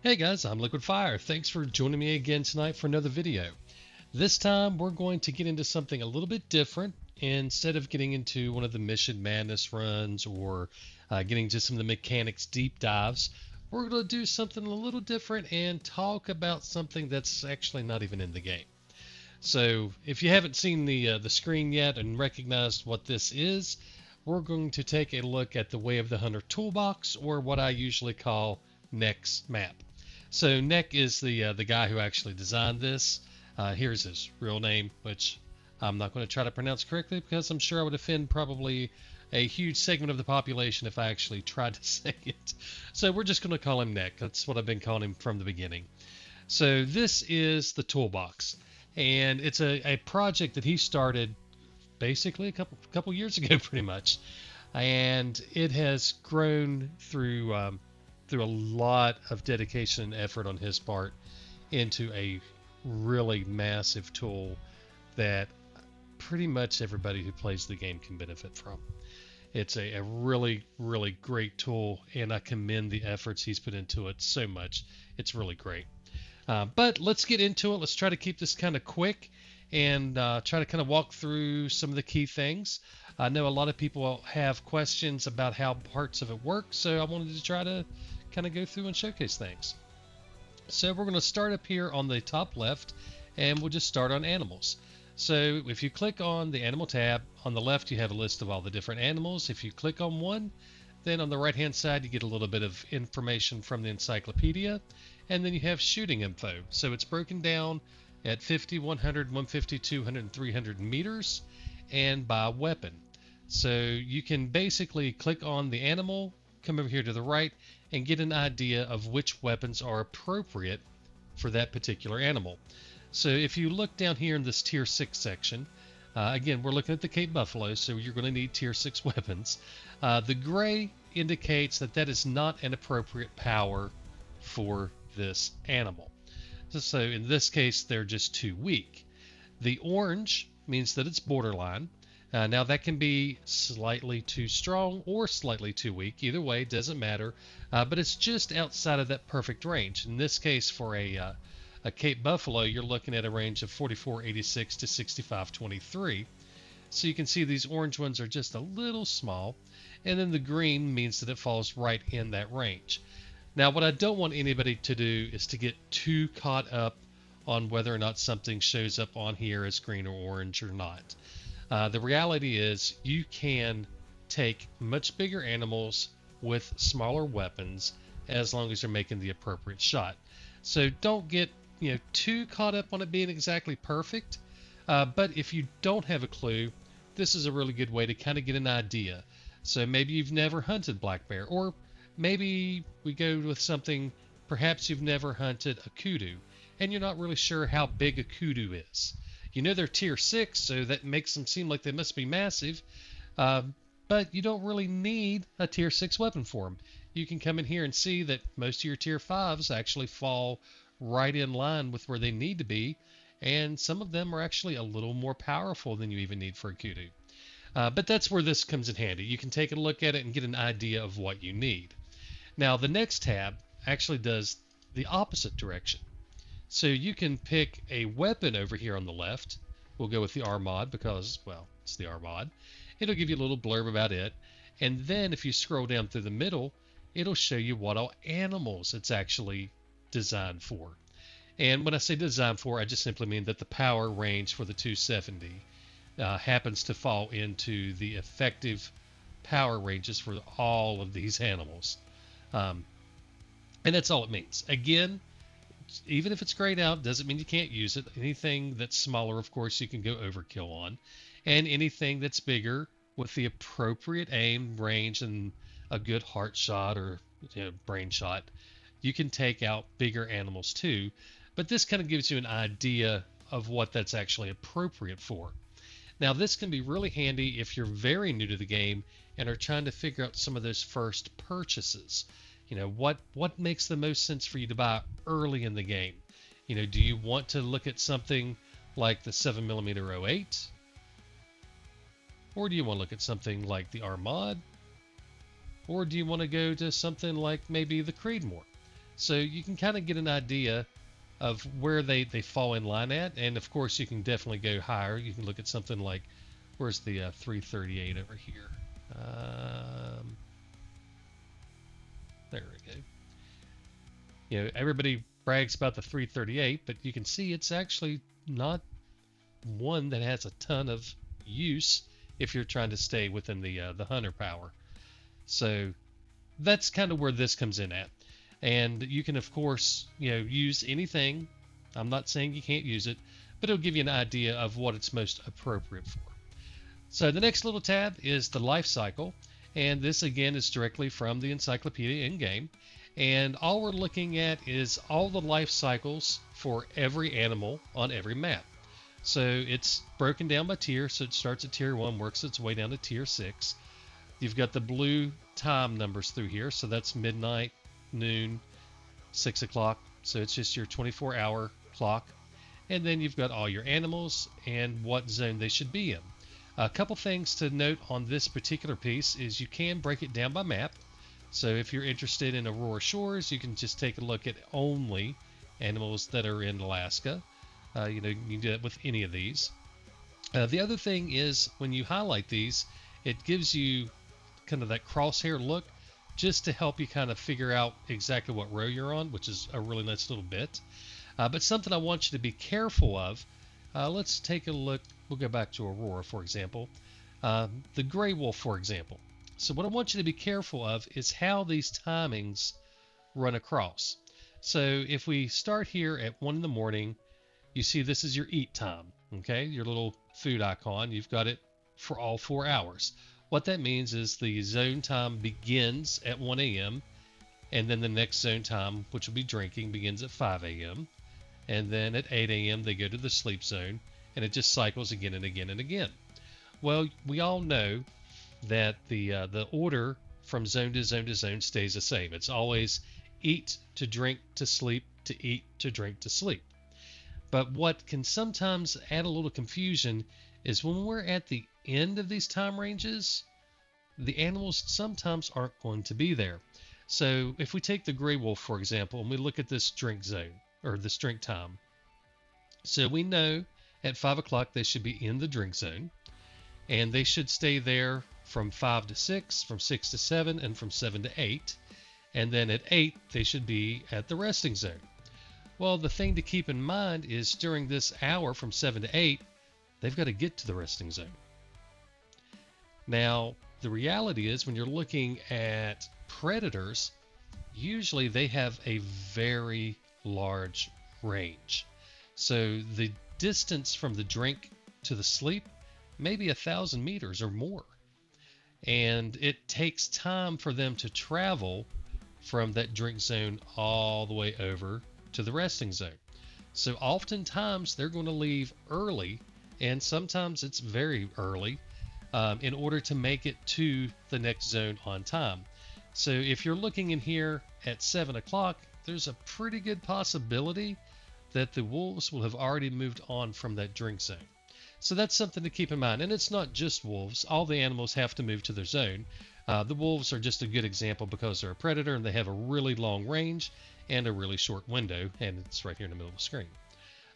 Hey guys, I'm Liquid Fire. Thanks for joining me again tonight for another video. This time we're going to get into something a little bit different. Instead of getting into one of the Mission Madness runs or getting to some of the mechanics deep dives, we're going to do something a little different and talk about something that's actually not even in the game. So if you haven't seen the screen yet and recognized what this is, we're going to take a look at the Way of the Hunter Toolbox, or what I usually call Neck's map. So Neck is the guy who actually designed this. Here's his real name, which I'm not going to try to pronounce correctly because I'm sure I would offend probably a huge segment of the population if I actually tried to say it. So we're just going to call him Neck. That's what I've been calling him from the beginning. So this is the toolbox, and it's a project that he started basically a couple years ago, pretty much, and it has grown through a lot of dedication and effort on his part into a really massive tool that pretty much everybody who plays the game can benefit from. It's a really, really great tool, and I commend the efforts he's put into it so much. It's really great. But let's get into it. Let's try to keep this kind of quick and try to kind of walk through some of the key things. I know a lot of people have questions about how parts of it work, so I wanted to try to kind of go through and showcase things. So we're going to start up here on the top left, and we'll just start on animals. So if you click on the animal tab, on the left you have a list of all the different animals. If you click on one, then on the right hand side you get a little bit of information from the encyclopedia, and then you have shooting info. So it's broken down at 50, 100, 150, 200, and 300 meters, and by weapon. So you can basically click on the animal, come over here to the right, and get an idea of which weapons are appropriate for that particular animal. So if you look down here in this tier 6 section, again, we're looking at the Cape Buffalo, so you're going to need tier 6 weapons. The gray indicates that that is not an appropriate power for this animal. So in this case, they're just too weak. The orange means that it's borderline. Now that can be slightly too strong or slightly too weak. Either way, doesn't matter. But it's just outside of that perfect range. In this case, for a Cape Buffalo, you're looking at a range of 44.86 to 65.23. So you can see these orange ones are just a little small. And then the green means that it falls right in that range. Now, what I don't want anybody to do is to get too caught up on whether or not something shows up on here as green or orange or not. The reality is you can take much bigger animals with smaller weapons as long as you're making the appropriate shot. So don't get too caught up on it being exactly perfect. But if you don't have a clue, this is a really good way to kind of get an idea. So maybe you've never hunted black bear, or maybe we go with something, perhaps you've never hunted a kudu, and you're not really sure how big a kudu is. You know they're tier 6, so that makes them seem like they must be massive, but you don't really need a tier 6 weapon for them. You can come in here and see that most of your tier 5s actually fall right in line with where they need to be, and some of them are actually a little more powerful than you even need for a kudu. But that's where this comes in handy. You can take a look at it and get an idea of what you need. Now the next tab actually does the opposite direction. So you can pick a weapon over here on the left. We'll go with the R mod because, well, it's the R mod. It'll give you a little blurb about it. And then if you scroll down through the middle, it'll show you what all animals it's actually designed for. And when I say designed for, I just simply mean that the power range for the 270 happens to fall into the effective power ranges for all of these animals. And that's all it means. Again, even if it's grayed out, doesn't mean you can't use it. Anything that's smaller, of course, you can go overkill on. And anything that's bigger with the appropriate aim, range, and a good heart shot or brain shot, you can take out bigger animals too. But this kind of gives you an idea of what that's actually appropriate for. Now, this can be really handy if you're very new to the game and are trying to figure out some of those first purchases. What makes the most sense for you to buy early in the game? Do you want to look at something like the 7mm 08? Or do you want to look at something like the R mod? Or do you want to go to something like maybe the Creedmoor? So you can kind of get an idea of where they fall in line at. And of course, you can definitely go higher. You can look at something like, where's the 338 over here? Um, there we go. You know, everybody brags about the 338, but you can see it's actually not one that has a ton of use if you're trying to stay within the hunter power. So that's kind of where this comes in at. And you can, of course, use anything. I'm not saying you can't use it, but it'll give you an idea of what it's most appropriate for. So the next little tab is the life cycle. And this again is directly from the encyclopedia in game. And all we're looking at is all the life cycles for every animal on every map. So it's broken down by tier. So it starts at tier 1, works its way down to tier 6. You've got the blue time numbers through here. So that's midnight, noon, 6 o'clock. So it's just your 24-hour clock. And then you've got all your animals and what zone they should be in. A couple things to note on this particular piece is you can break it down by map. So if you're interested in Aurora Shores, you can just take a look at only animals that are in Alaska. You can do that with any of these. The other thing is when you highlight these, it gives you kind of that crosshair look just to help you kind of figure out exactly what row you're on, which is a really nice little bit. But something I want you to be careful of, let's take a look. We'll go back to Aurora, for example. The gray wolf, for example. So what I want you to be careful of is how these timings run across. So if we start here at 1 in the morning, you see this is your eat time, okay? Your little food icon, you've got it for all 4 hours. What that means is the zone time begins at 1 a.m. and then the next zone time, which will be drinking, begins at 5 a.m. And then at 8 a.m. they go to the sleep zone, and it just cycles again and again and again. Well, we all know that the order from zone to zone to zone stays the same. It's always eat to drink to sleep to eat to drink to sleep. But what can sometimes add a little confusion is when we're at the end of these time ranges, the animals sometimes aren't going to be there. So if we take the gray wolf, for example, and we look at this drink zone or this drink time, so we know at 5 o'clock they should be in the drink zone, and they should stay there from 5 to 6, from 6 to 7, and from 7 to 8. And then at 8, they should be at the resting zone. Well, the thing to keep in mind is during this hour from 7 to 8, they've got to get to the resting zone. Now, the reality is when you're looking at predators, usually they have a very large range. So the distance from the drink to the sleep may be 1,000 meters or more. And it takes time for them to travel from that drink zone all the way over to the resting zone. So oftentimes they're going to leave early, and sometimes it's very early, in order to make it to the next zone on time. So if you're looking in here at 7 o'clock, there's a pretty good possibility that the wolves will have already moved on from that drink zone. So that's something to keep in mind. And it's not just wolves. All the animals have to move to their zone. The wolves are just a good example because they're a predator and they have a really long range and a really short window, and it's right here in the middle of the screen.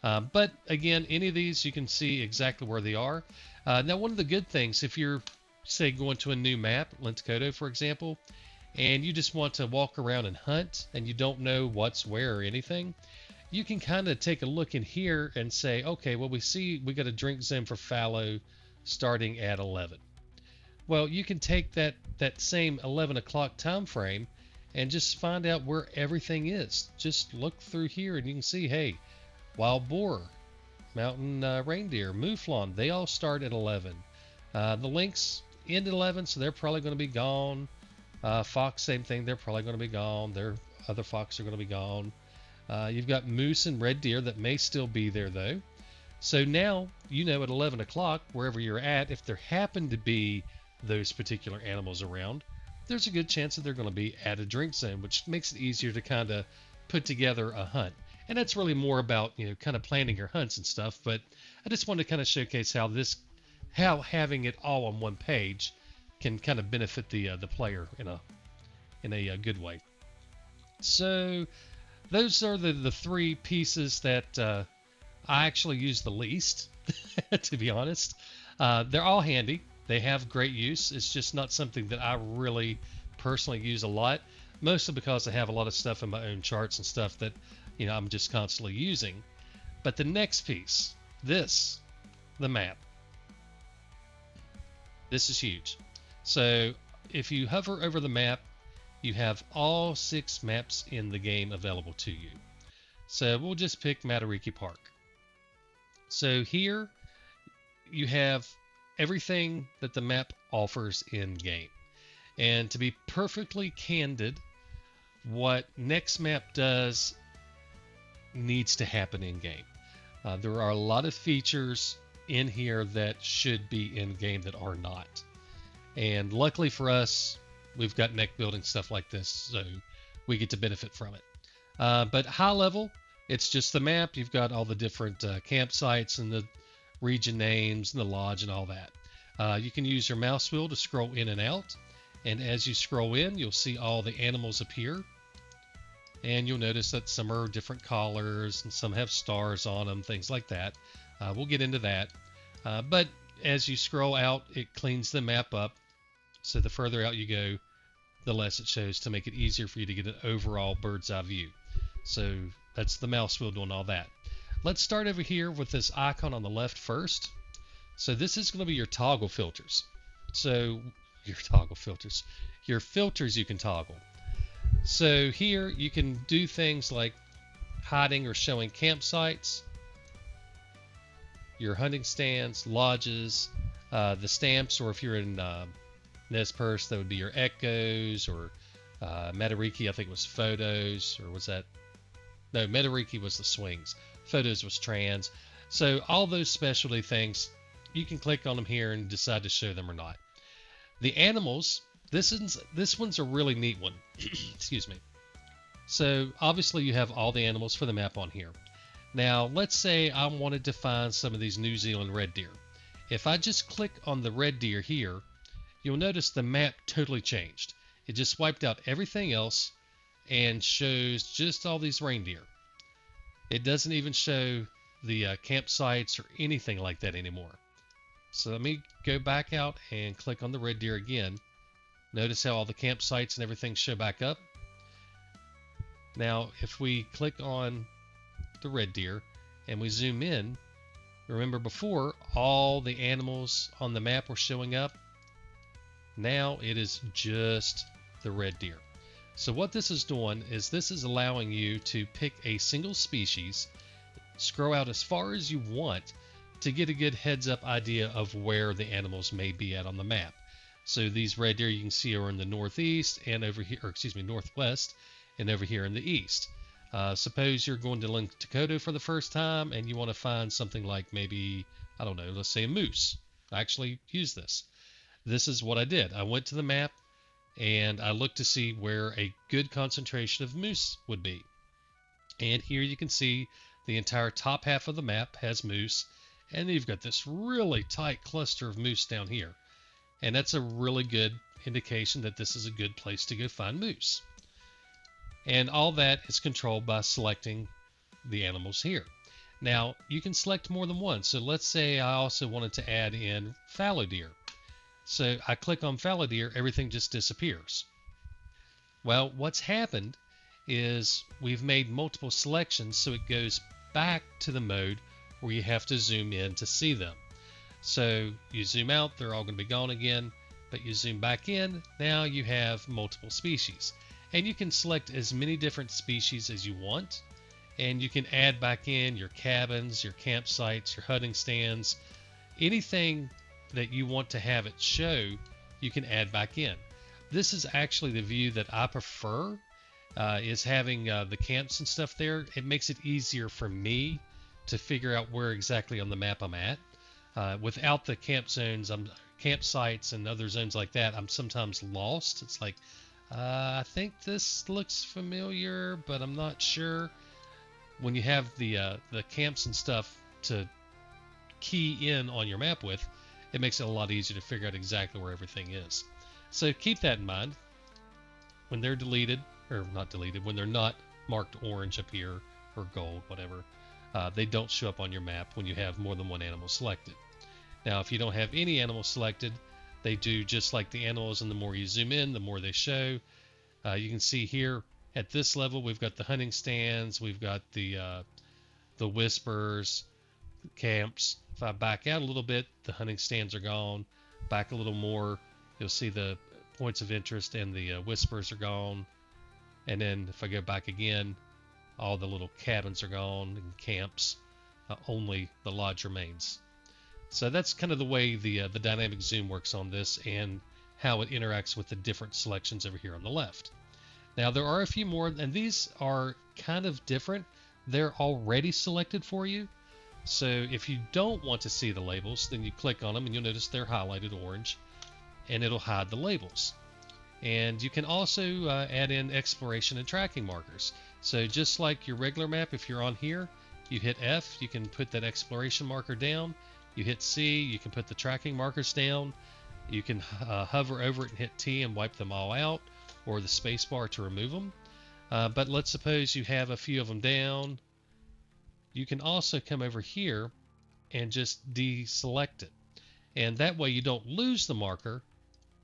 But again, any of these, you can see exactly where they are. Now, one of the good things, if you're, say, going to a new map, Lenticoto, for example, and you just want to walk around and hunt and you don't know what's where or anything, you can kind of take a look in here and say, okay, well, we see we got a drink zone for fallow starting at 11. Well, you can take that same 11 o'clock time frame and just find out where everything is. Just look through here and you can see, hey, wild boar, mountain reindeer, mouflon, they all start at 11. The lynx end at 11, so they're probably going to be gone. Fox, same thing, they're probably going to be gone. Their other fox are going to be gone. You've got moose and red deer that may still be there, though. So now, you know, at 11 o'clock, wherever you're at, if there happen to be those particular animals around, there's a good chance that they're going to be at a drink zone, which makes it easier to kind of put together a hunt. And that's really more about, you know, kind of planning your hunts and stuff. But I just wanted to kind of showcase how having it all on one page can kind of benefit the player in a good way. So those are the three pieces that I actually use the least, to be honest. They're all handy. They have great use. It's just not something that I really personally use a lot, mostly because I have a lot of stuff in my own charts and stuff that, I'm just constantly using. But the next piece, this, the map, this is huge. So if you hover over the map, you have all 6 maps in the game available to you. So we'll just pick Matariki Park. So here you have everything that the map offers in game. And to be perfectly candid, what next map does needs to happen in game. There are a lot of features in here that should be in game that are not. And luckily for us, we've got neck building stuff like this, so we get to benefit from it. But high level, it's just the map. You've got all the different campsites and the region names and the lodge and all that. You can use your mouse wheel to scroll in and out. And as you scroll in, you'll see all the animals appear. And you'll notice that some are different colors and some have stars on them, things like that. We'll get into that. But as you scroll out, it cleans the map up. So the further out you go, the less it shows to make it easier for you to get an overall bird's eye view. So that's the mouse wheel doing all that. Let's start over here with this icon on the left first. So this is going to be your toggle filters. So your filters you can toggle. So here you can do things like hiding or showing campsites, your hunting stands, lodges, the stamps, or if you're in Nez Perce, that would be your echoes, or Matariki, I think was photos, or was that? No, Matariki was the swings. Photos was trans. So all those specialty things, you can click on them here and decide to show them or not. The animals, this one's a really neat one. Excuse me. So obviously you have all the animals for the map on here. Now let's say I wanted to find some of these New Zealand red deer. If I just click on the red deer here, you'll notice the map totally changed. It just wiped out everything else and shows just all these reindeer. It doesn't even show the campsites or anything like that anymore. So let me go back out and click on the red deer again. Notice how all the campsites and everything show back up. Now, if we click on the red deer and we zoom in, remember before all the animals on the map were showing up. Now it is just the red deer. So what this is doing is this is allowing you to pick a single species, scroll out as far as you want to get a good heads up idea of where the animals may be at on the map. So these red deer you can see are in the northeast and over here, or excuse me, northwest and over here in the east. Suppose you're going to Lake Dakota for the first time and you want to find something like maybe, I don't know, let's say a moose. I actually use this. This is what I did. I went to the map and I looked to see where a good concentration of moose would be. And here you can see the entire top half of the map has moose, and you've got this really tight cluster of moose down here. And that's a really good indication that this is a good place to go find moose. And all that is controlled by selecting the animals here. Now, you can select more than one. So let's say I also wanted to add in fallow deer. So I click on fallow deer, everything just disappears. Well, what's happened is we've made multiple selections, so it goes back to the mode where you have to zoom in to see them. So you zoom out, they're all going to be gone again, but you zoom back in, now you have multiple species. And you can select as many different species as you want, and you can add back in your cabins, your campsites, your hunting stands, anything that you want to have it show, you can add back in. This is actually the view that I prefer, is having the camps and stuff there. It makes it easier for me to figure out where exactly on the map I'm at. Without the camp zones, campsites and other zones like that, I'm sometimes lost. It's like, I think this looks familiar, but I'm not sure. When you have the camps and stuff to key in on your map with, it makes it a lot easier to figure out exactly where everything is. So keep that in mind. When they're deleted, or not deleted, when they're not marked orange up here or gold, whatever, they don't show up on your map when you have more than one animal selected. Now, if you don't have any animals selected, they do just like the animals, and the more you zoom in, the more they show. You can see here at this level, we've got the hunting stands, we've got the whispers, camps. If I back out a little bit, the hunting stands are gone. Back a little more, you'll see the points of interest and the whispers are gone. And then if I go back again, all the little cabins are gone and camps. Only the lodge remains. So that's kind of the way the dynamic zoom works on this, and how it interacts with the different selections over here on the left. Now there are a few more, and these are kind of different. They're already selected for you. So if you don't want to see the labels, then you click on them and you'll notice they're highlighted orange, and it'll hide the labels. And you can also add in exploration and tracking markers. So just like your regular map, if you're on here, you hit F, you can put that exploration marker down. You hit C, you can put the tracking markers down. You can hover over it and hit T and wipe them all out, or the space bar to remove them. But let's suppose you have a few of them down. You can also come over here and just deselect it. And that way you don't lose the marker,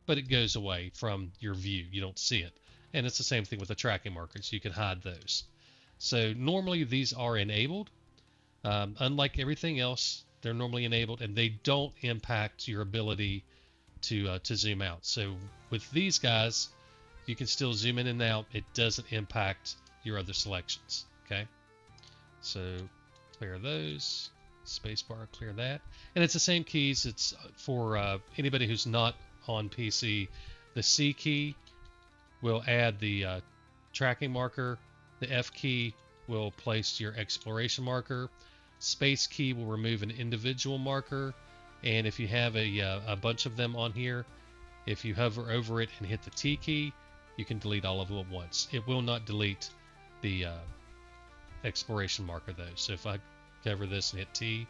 but it goes away from your view. You don't see it. And it's the same thing with the tracking markers. You can hide those. So normally these are enabled. Unlike everything else, they're normally enabled, and they don't impact your ability to zoom out. So with these guys, you can still zoom in and out. It doesn't impact your other selections. Okay. So clear those. Spacebar, clear that. And it's the same keys. It's for anybody who's not on PC. The C key will add the tracking marker. The F key will place your exploration marker. Space key will remove an individual marker. And if you have a bunch of them on here, if you hover over it and hit the T key, you can delete all of them at once. It will not delete the exploration marker though. So if I cover this and hit T,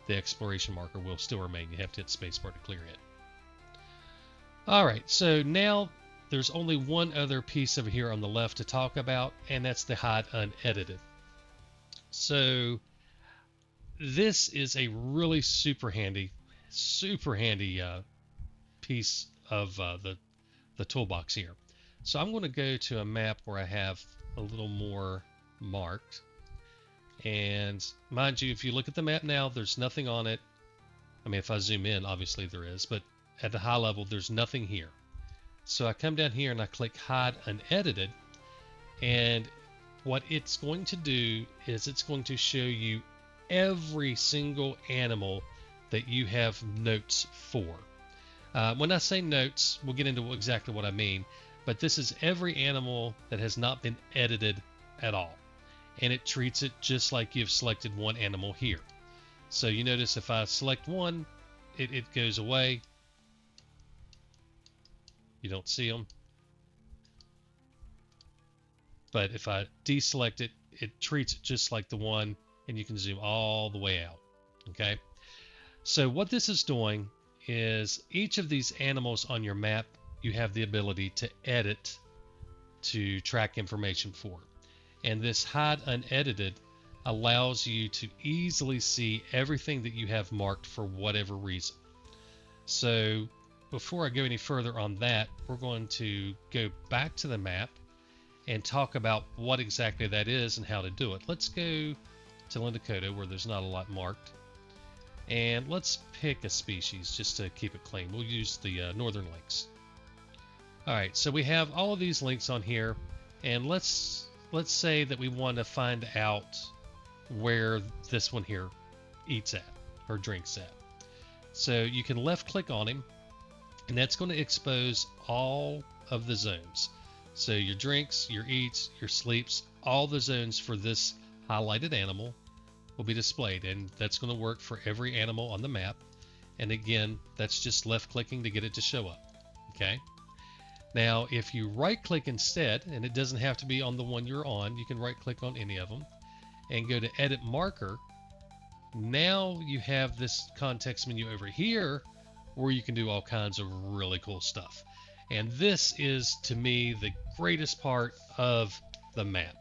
the exploration marker will still remain. You have to hit spacebar to clear it. All right, so now there's only one other piece over here on the left to talk about, and that's the hide unedited. So this is a really super handy piece of the toolbox here. So I'm going to go to a map where I have a little more marked. And mind you, if you look at the map now, there's nothing on it. I mean, if I zoom in, obviously there is, but at the high level, there's nothing here. So I come down here and I click Hide Unedited. And what it's going to do is it's going to show you every single animal that you have notes for. When I say notes, we'll get into exactly what I mean, but this is every animal that has not been edited at all. And it treats it just like you've selected one animal here. So you notice if I select one, it goes away. You don't see them. But if I deselect it, it treats it just like the one, and you can zoom all the way out. Okay. So what this is doing is each of these animals on your map, you have the ability to edit to track information for. And this hide unedited allows you to easily see everything that you have marked for whatever reason. So before I go any further on that, we're going to go back to the map and talk about what exactly that is and how to do it. Let's go to Lindakoto where there's not a lot marked. And let's pick a species just to keep it clean. We'll use the northern lynx. All right, so we have all of these links on here, and let's say that we want to find out where this one here eats at or drinks at. So you can left click on him, and that's going to expose all of the zones. So your drinks, your eats, your sleeps, all the zones for this highlighted animal will be displayed, and that's going to work for every animal on the map. And again, that's just left clicking to get it to show up. Okay. Now, if you right click instead, and it doesn't have to be on the one you're on, you can right click on any of them and go to edit marker. Now you have this context menu over here where you can do all kinds of really cool stuff. And this is, to me, the greatest part of the map,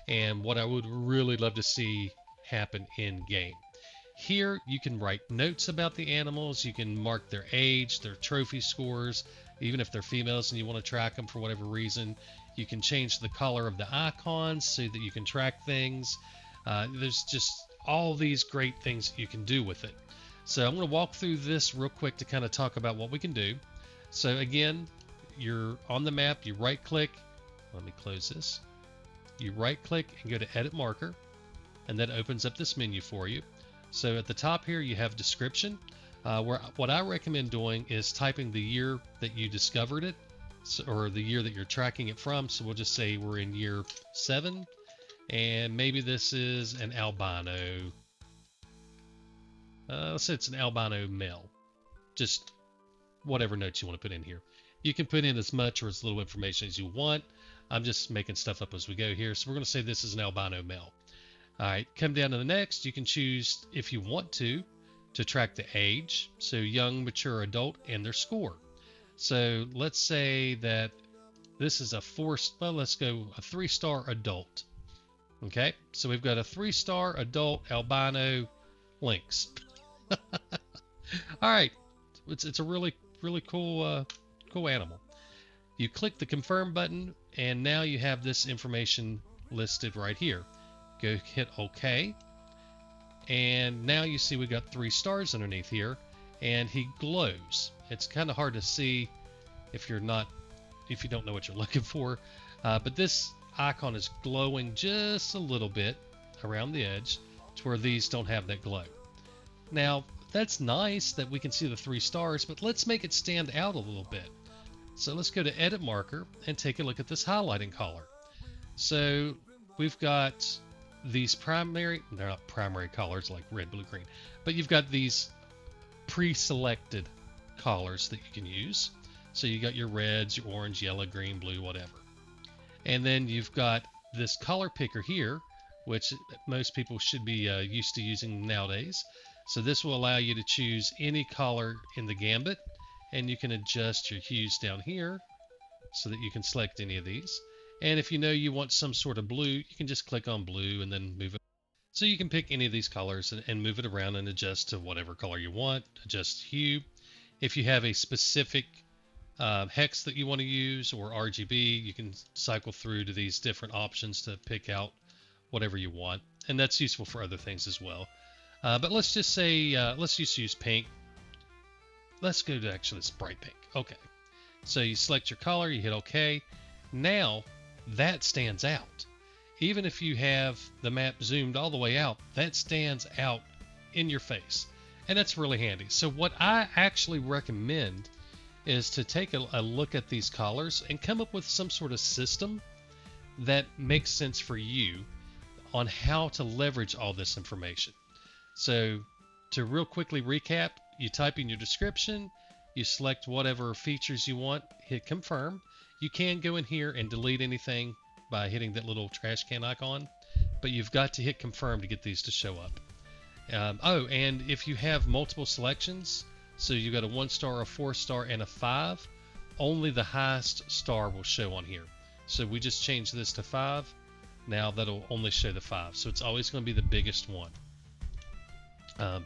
and what I would really love to see happen in game. Here, you can write notes about the animals, you can mark their age, their trophy scores, even if they're females and you want to track them for whatever reason. You can change the color of the icons so that you can track things. There's just all these great things that you can do with it. So I'm going to walk through this real quick to kind of talk about what we can do. So again, you're on the map, you right click. Let me close this. You right click and go to edit marker, and that opens up this menu for you. So at the top here you have description. What I recommend doing is typing the year that you discovered it, or the year that you're tracking it from. So we'll just say we're in year 7, and maybe this is an albino. Let's say it's an albino male. Just whatever notes you want to put in here. You can put in as much or as little information as you want. I'm just making stuff up as we go here. So we're going to say this is an albino male. All right, come down to the next. You can choose, if you want to track the age. So young, mature, adult, and their score. So let's say that this is a 3-star adult. Okay, so we've got a 3-star adult albino lynx. All right, it's a really cool cool animal. You click the confirm button, and now you have this information listed right here. Go hit OK, and now you see we got 3 stars underneath here, and he glows. It's kind of hard to see if you don't know what you're looking for, but this icon is glowing just a little bit around the edge to where these don't have that glow. Now that's nice that we can see the 3 stars, but let's make it stand out a little bit. So let's go to edit marker and take a look at this highlighting color. So we've got these they're not primary colors like red, blue, green, but you've got these pre-selected colors that you can use. So you got your reds, your orange, yellow, green, blue, whatever. And then you've got this color picker here, which most people should be used to using nowadays. So this will allow you to choose any color in the gambit, and you can adjust your hues down here so that you can select any of these. And if you know you want some sort of blue, you can just click on blue and then move it. So you can pick any of these colors and move it around and adjust to whatever color you want, adjust hue. If you have a specific hex that you want to use or RGB, you can cycle through to these different options to pick out whatever you want. And that's useful for other things as well. But let's just say, let's just use pink. Let's go to actually this bright pink. Okay. So you select your color, you hit OK. Now that stands out. Even if you have the map zoomed all the way out, that stands out in your face. And that's really handy. So what I actually recommend is to take a look at these colors and come up with some sort of system that makes sense for you on how to leverage all this information. So to real quickly recap, you type in your description, you select whatever features you want, hit confirm. You can go in here and delete anything by hitting that little trash can icon, but you've got to hit confirm to get these to show up. Oh, and if you have multiple selections, so you've got a 1-star, a 4-star, and a 5, only the highest star will show on here. So we just changed this to 5. Now that'll only show the 5. So it's always going to be the biggest one.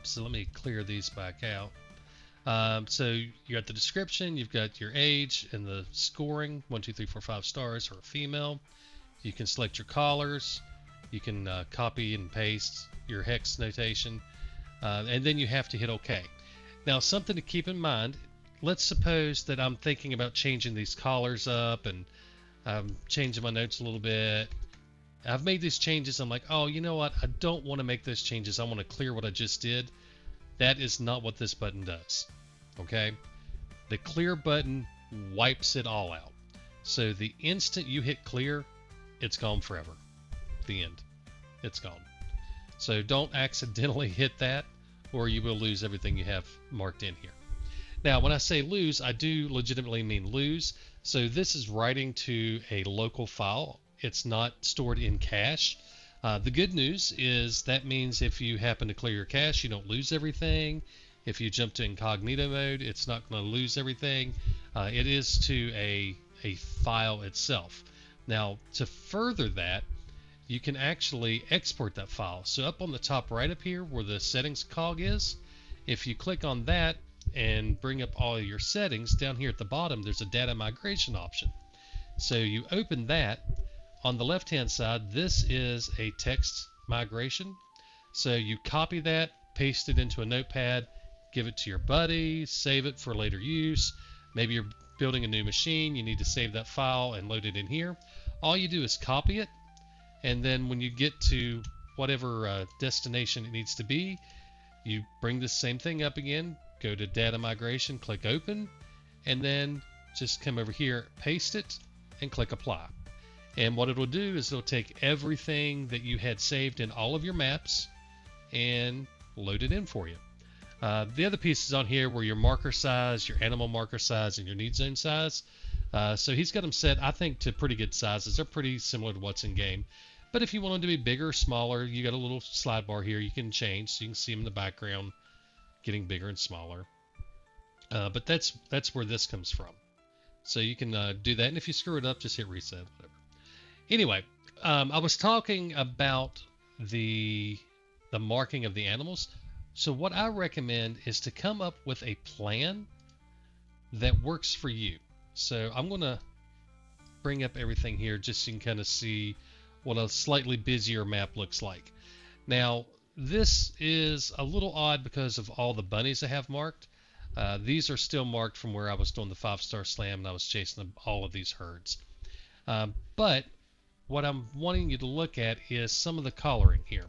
So let me clear these back out. So you got the description, you've got your age and the scoring, 1, 2, 3, 4, 5 stars for a female. You can select your colors. You can copy and paste your hex notation. And then you have to hit OK. Now, something to keep in mind, let's suppose that I'm thinking about changing these collars up and changing my notes a little bit. I've made these changes. I'm like, oh, you know what? I don't want to make those changes. I want to clear what I just did. That is not what this button does. Okay? The clear button wipes it all out. So the instant you hit clear, it's gone forever. The end. It's gone. So don't accidentally hit that, or you will lose everything you have marked in here. Now, when I say lose, I do legitimately mean lose. So this is writing to a local file. It's not stored in cache. The good news is that means if you happen to clear your cache, you don't lose everything. If you jump to incognito mode, it's not going to lose everything. It is to a file itself. Now, to further that, you can actually export that file. So up on the top right up here where the settings cog is, if you click on that and bring up all your settings, down here at the bottom there's a data migration option. So you open that. On the left hand side, this is a text migration. So you copy that, paste it into a notepad, give it to your buddy, save it for later use. Maybe you're building a new machine, you need to save that file and load it in here. All you do is copy it, and then when you get to whatever destination it needs to be, you bring the same thing up again, go to data migration, click open, and then just come over here, paste it, and click apply. And what it'll do is it'll take everything that you had saved in all of your maps and load it in for you. The other pieces on here were your marker size, your animal marker size, and your need zone size. So he's got them set, I think, to pretty good sizes. They're pretty similar to what's in game. But if you want them to be bigger or smaller, you got a little slide bar here you can change, so you can see them in the background getting bigger and smaller. But that's where this comes from. So you can do that, and if you screw it up, just hit reset, whatever. Anyway, I was talking about the marking of the animals. So what I recommend is to come up with a plan that works for you. So I'm going to bring up everything here just so you can kind of see what a slightly busier map looks like. Now, this is a little odd because of all the bunnies I have marked. These are still marked from where I was doing the 5-star slam and I was chasing all of these herds. But what I'm wanting you to look at is some of the coloring here.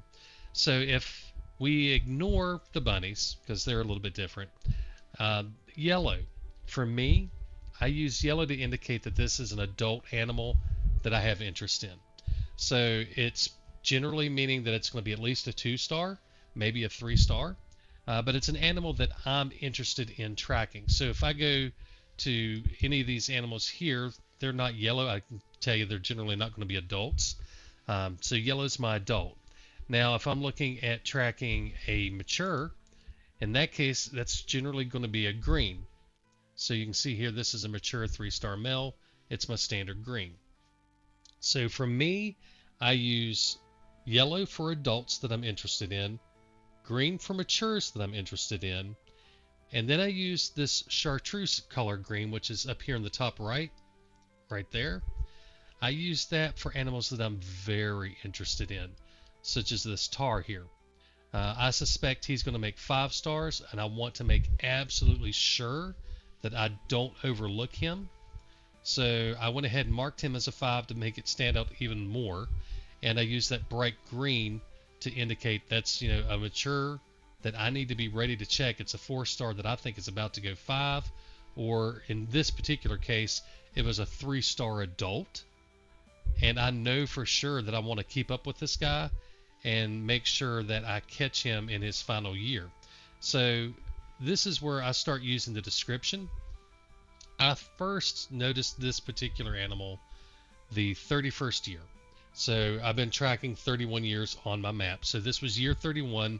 So if we ignore the bunnies because they're a little bit different, yellow, for me, I use yellow to indicate that this is an adult animal that I have interest in. So it's generally meaning that it's going to be at least a 2-star, maybe a 3-star, but it's an animal that I'm interested in tracking. So if I go to any of these animals here, they're not yellow. I can tell you they're generally not going to be adults. So yellow is my adult. Now, if I'm looking at tracking a mature, in that case, that's generally going to be a green. So you can see here, this is a mature 3-star male. It's my standard green. So for me, I use yellow for adults that I'm interested in, green for matures that I'm interested in, and then I use this chartreuse color green, which is up here in the top right there. I use that for animals that I'm very interested in, such as this tar here. I suspect he's going to make 5 stars, and I want to make absolutely sure that I don't overlook him. So I went ahead and marked him as a 5 to make it stand out even more, and I used that bright green to indicate that's, you know, a mature that I need to be ready to check. It's a 4-star that I think is about to go 5, or in this particular case, it was a 3-star adult, and I know for sure that I want to keep up with this guy and make sure that I catch him in his final year. So this is where I start using the description. I first noticed this particular animal the 31st year. So I've been tracking 31 years on my map. So this was year 31.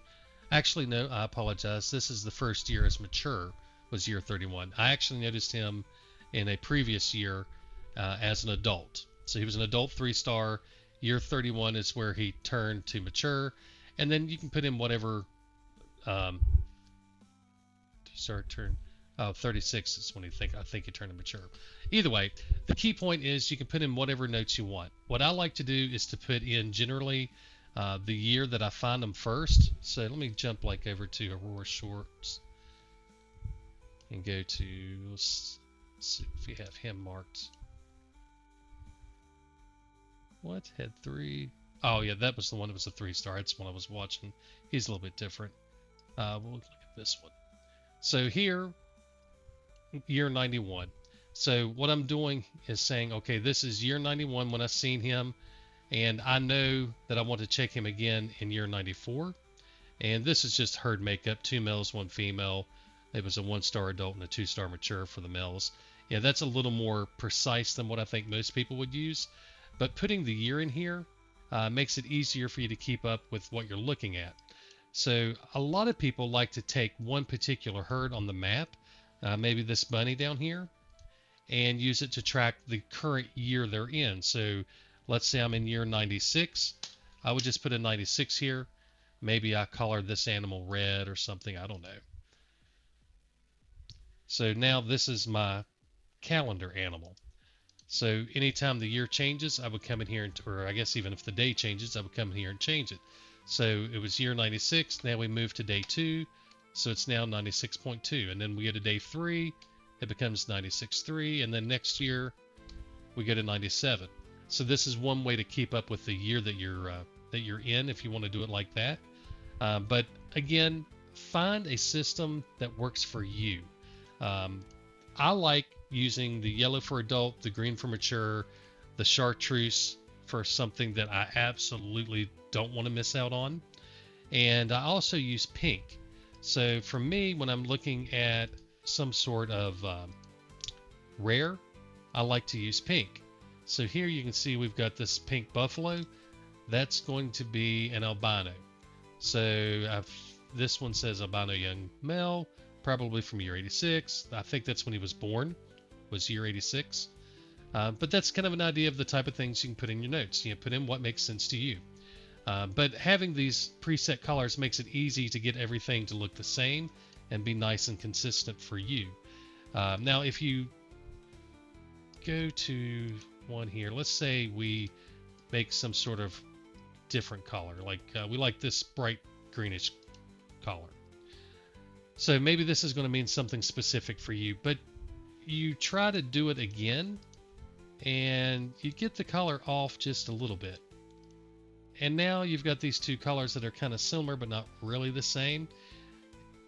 Actually, no, I apologize. This is the first year as mature, was year 31. I actually noticed him in a previous year as an adult. So he was an adult 3-star. Year 31 is where he turned to mature. And then you can put in whatever turn. Oh, 36 is when I think he turned to mature. Either way, the key point is you can put in whatever notes you want. What I like to do is to put in generally the year that I find them first. So let me jump like over to Aurora Shorts and go to, let's see if we have him marked. What? Head 3. Oh yeah, that was the one that was a 3-star. That's one I was watching. He's a little bit different. We'll look at this one. So here, year 91. So what I'm doing is saying, okay, this is year 91 when I seen him, and I know that I want to check him again in year 94. And this is just herd makeup, 2 males, 1 female. It was a 1-star adult and a 2-star mature for the males. Yeah, that's a little more precise than what I think most people would use. But putting the year in here makes it easier for you to keep up with what you're looking at. So a lot of people like to take one particular herd on the map, maybe this bunny down here, and use it to track the current year they're in. So let's say I'm in year 96. I would just put a 96 here. Maybe I color this animal red or something. I don't know. So now this is my calendar animal. So anytime the year changes, I would come in here, or I guess even if the day changes, I would come in here and change it. So it was year 96. Now we move to day 2. So it's now 96.2. And then we go to day 3. It becomes 96.3. And then next year we go to 97. So this is one way to keep up with the year that you're in if you want to do it like that. But again, find a system that works for you. I like using the yellow for adult, the green for mature, the chartreuse for something that I absolutely don't want to miss out on. And I also use pink. So for me, when I'm looking at some sort of rare, I like to use pink. So here you can see we've got this pink buffalo. That's going to be an albino. So this one says albino young male, probably from year 86. I think that's when he was born, was year 86. But that's kind of an idea of the type of things you can put in your notes. You know, put in what makes sense to you. But having these preset colors makes it easy to get everything to look the same and be nice and consistent for you. Now, if you go to one here, let's say we make some sort of different color, like we like this bright greenish color. So maybe this is going to mean something specific for you, but you try to do it again and you get the color off just a little bit. And now you've got these two colors that are kind of similar but not really the same.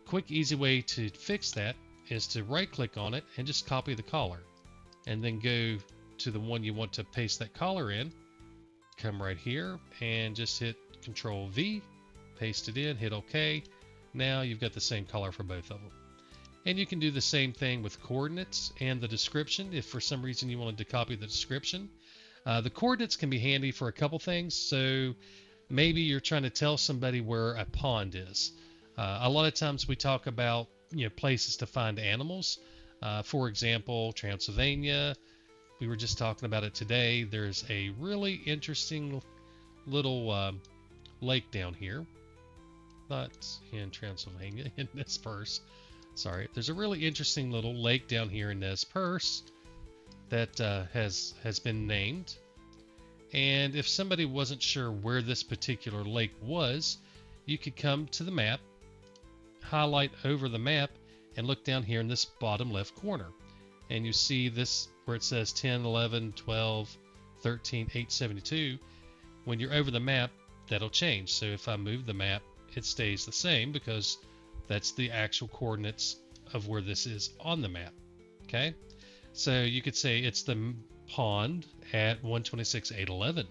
Quick, easy way to fix that is to right click on it and just copy the color, and then go to the one you want to paste that color in. Come right here and just hit Control V, paste it in, hit OK. Now you've got the same color for both of them. And you can do the same thing with coordinates and the description if for some reason you wanted to copy the description. The coordinates can be handy for a couple things. So maybe you're trying to tell somebody where a pond is. A lot of times we talk about places to find animals. For example, Transylvania. We were just talking about it today. There's a really interesting little lake down here. Not in Transylvania, in Nez Perce. Sorry. There's a really interesting little lake down here in Nez Perce that has been named. And if somebody wasn't sure where this particular lake was, you could come to the map, highlight over the map, and look down here in this bottom left corner. And you see this where it says 10, 11, 12, 13, 872. When you're over the map, that'll change. So if I move the map, it stays the same because that's the actual coordinates of where this is on the map. Okay, so you could say it's the pond at 126.811,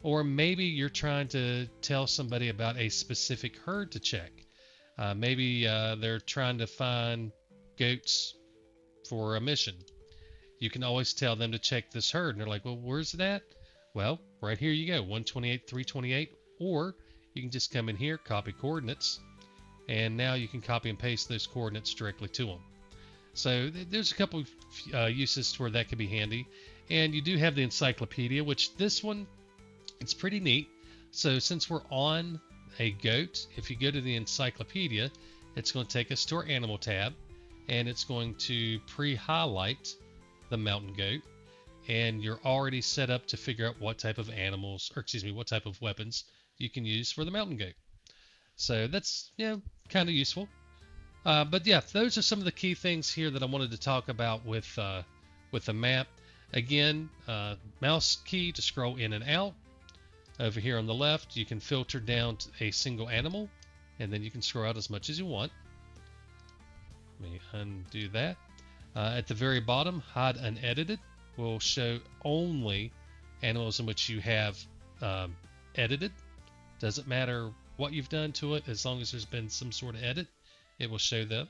or maybe you're trying to tell somebody about a specific herd to check. Maybe they're trying to find goats for a mission. You can always tell them to check this herd, and they're like, well, where's it at? Well, right here you go, 128.328, or you can just come in here, copy coordinates, and now you can copy and paste those coordinates directly to them. So there's a couple of uses to where that could be handy. And you do have the encyclopedia, which this one, it's pretty neat. So since we're on a goat, if you go to the encyclopedia, it's going to take us to our animal tab, and it's going to pre-highlight the mountain goat. And you're already set up to figure out what type of animals, or excuse me, what type of weapons you can use for the mountain goat. So that's, kind of useful. But yeah, those are some of the key things here that I wanted to talk about with the map. Again, mouse key to scroll in and out. Over here on the left, you can filter down to a single animal, and then you can scroll out as much as you want. Let me undo that. At the very bottom, hide unedited will show only animals in which you have edited. Doesn't matter what you've done to it, as long as there's been some sort of edit, it will show them.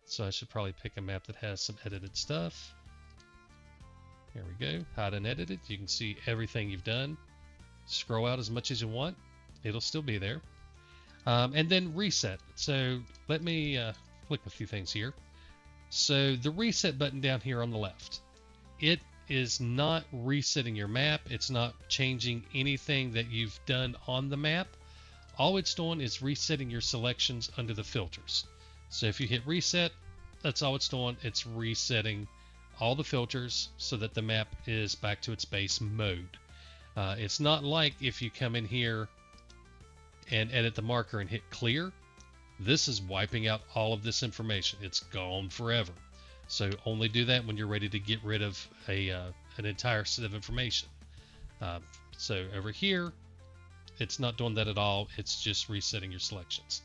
So I should probably pick a map that has some edited stuff. Here we go, hide unedited. You can see everything you've done. Scroll out as much as you want, it'll still be there. And then reset. So let me click a few things here. So the reset button down here on the left, it is not resetting your map. It's not changing anything that you've done on the map. All it's doing is resetting your selections under the filters. So if you hit reset, that's all it's doing. It's resetting all the filters so that the map is back to its base mode. It's not like if you come in here and edit the marker and hit clear. This is wiping out all of this information. It's gone forever. So only do that when you're ready to get rid of an entire set of information. So over here, it's not doing that at all. It's just resetting your selections.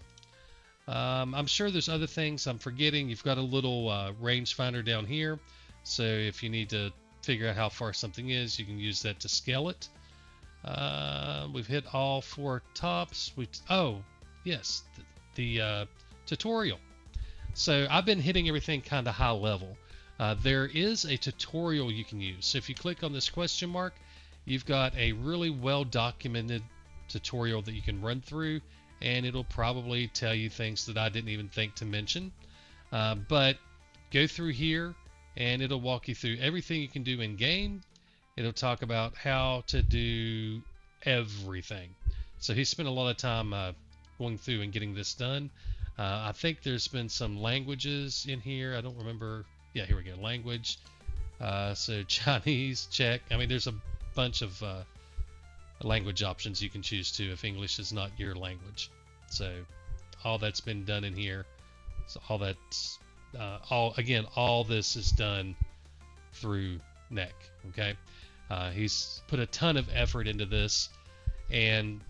I'm sure there's other things I'm forgetting. You've got a little range finder down here. So if you need to figure out how far something is, you can use that to scale it. We've hit all 4 tops. Oh, yes, the tutorial. So I've been hitting everything kind of high level. There is a tutorial you can use. So if you click on this question mark, you've got a really well documented tutorial that you can run through, and it'll probably tell you things that I didn't even think to mention. But go through here and it'll walk you through everything you can do in game. It'll talk about how to do everything. So he spent a lot of time going through and getting this done. I think there's been some languages in here. I don't remember. Yeah, here we go. Language. So Chinese, Czech. I mean, there's a bunch of language options you can choose to if English is not your language. So all that's been done in here. So all that's all this is done through NEC. Okay. He's put a ton of effort into this, and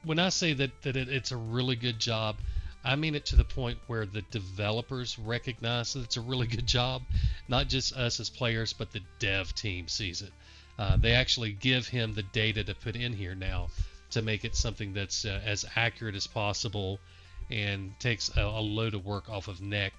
when I say that it's a really good job, I mean it to the point where the developers recognize that it's a really good job. Not just us as players, but the dev team sees it. They actually give him the data to put in here now to make it something that's as accurate as possible, and takes a load of work off of NEC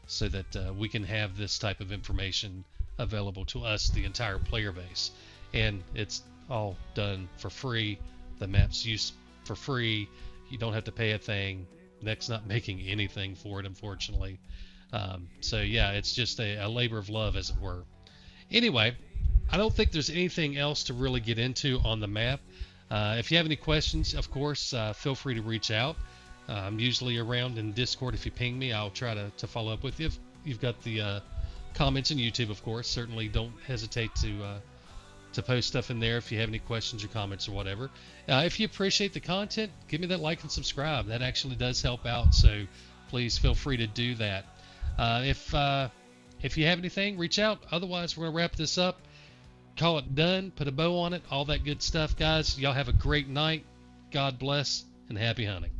so that we can have this type of information available to us, the entire player base. And it's all done for free. The map's used for free. You don't have to pay a thing. NEC's not making anything for it, unfortunately. So yeah, it's just a labor of love, as it were. Anyway, I don't think there's anything else to really get into on the map. If you have any questions, of course, feel free to reach out. I'm usually around in Discord. If you ping me, I'll try to follow up with you. If you've got the comments in YouTube, of course, certainly don't hesitate to post stuff in there if you have any questions or comments or whatever. If you appreciate the content, give me that like and subscribe. That actually does help out, so please feel free to do that. If you have anything, reach out. Otherwise, we're going to wrap this up, call it done, put a bow on it, all that good stuff, guys. Y'all have a great night. God bless, and happy hunting.